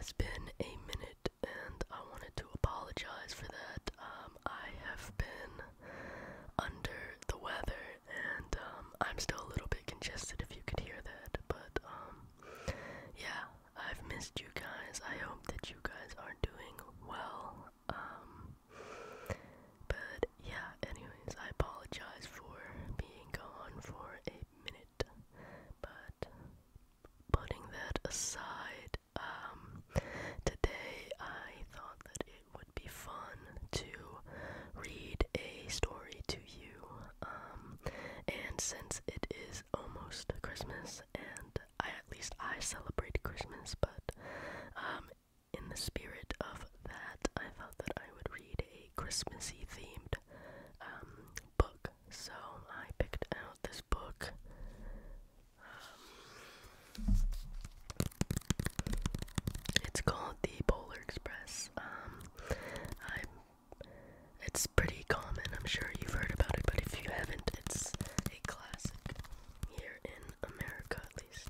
has been a minute, and I wanted to apologize for that. I have been under the weather, and I'm still a little bit congested if you could hear that, but yeah, I've missed you guys. I hope that you guys are doing well. But yeah, anyways, I apologize for being gone for a minute, but putting that aside, today I thought that it would be fun to read a story to you, and since it is almost Christmas, and at least I celebrate Christmas, but, in the spirit of that, I thought that I would read a Christmassy themed, book, so I picked out this book. It's called The Polar Express. It's pretty common, I'm sure you've heard about it, but if you haven't, it's a classic here in America at least.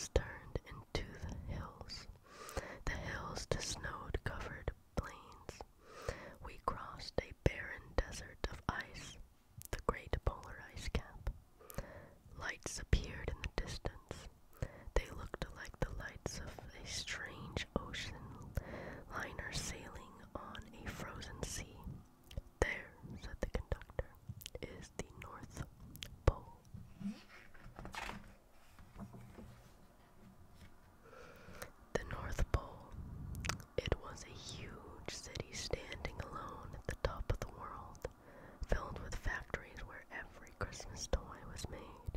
woods turned into the hills to snow-covered plains. We crossed a barren desert of ice, the great polar ice cap. Lights appeared in the distance. They looked like the lights of a strange ocean liner sailing on a frozen sea. There, said the conductor, is the North Pole. The North Pole. It was a huge city standing alone at the top of the world, filled with factories where every Christmas toy was made.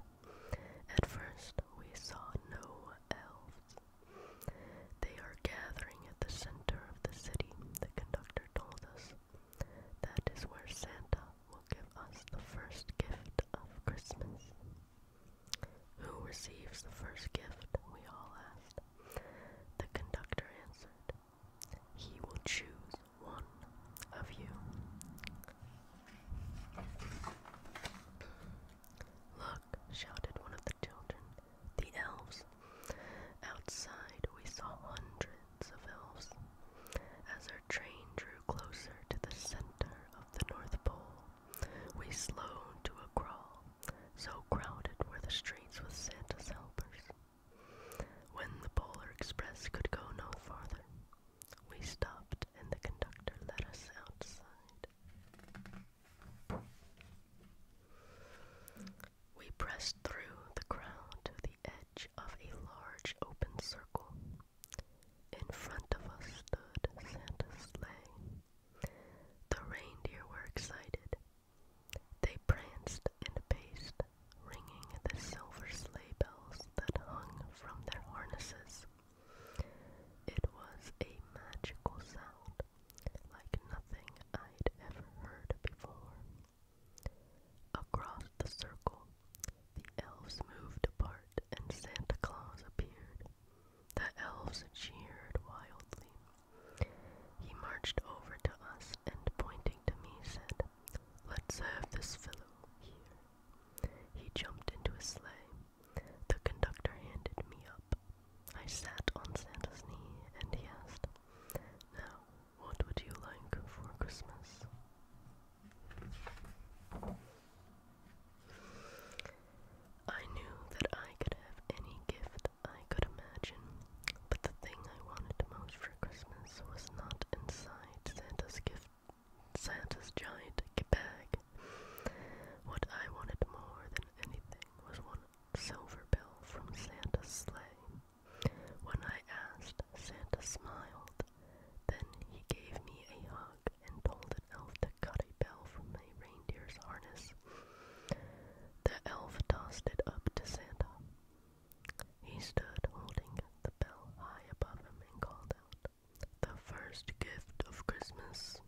At first, we saw no elves. They are gathering at the center of the city, the conductor told us. That is where Santa will give us the first gift of Christmas. Who receives the first gift? We all asked. The conductor answered, he will choose one of you. Look, shouted one of the children, the elves. Outside we saw hundreds of elves. As our train drew closer to the center of the North Pole, we slowed to a crawl. So crowded were the streets with Santa's helpers. When the Polar Express could go no farther, we stopped and the conductor led us outside. We pressed through the crowd to the edge of a large open circle. In front of us stood Santa's sleigh. The reindeer were excited. They pranced and paced, ringing the silver sleigh bells that hung from their harnesses. It was a magical sound, like nothing I'd ever heard before. Across the circle, the elves moved apart and Santa Claus appeared. The elves cheered wildly. He marched over to us and, pointing to me, said, let's have this fellow here. He jumped into his sleigh. The conductor handed me up. I sat on Santa's knee and he asked, now, what would you like for Christmas? I knew that I could have any gift I could imagine, but the thing I wanted most for Christmas was not inside Santa's giant bag. What I wanted more than anything was one silver bell from Santa's sleigh. When I asked, Santa smiled. Then he gave me a hug and told an elf to cut a bell from a reindeer's harness. The elf tossed it up to Santa. He stood holding the bell high above him and called out, the first gift of Christmas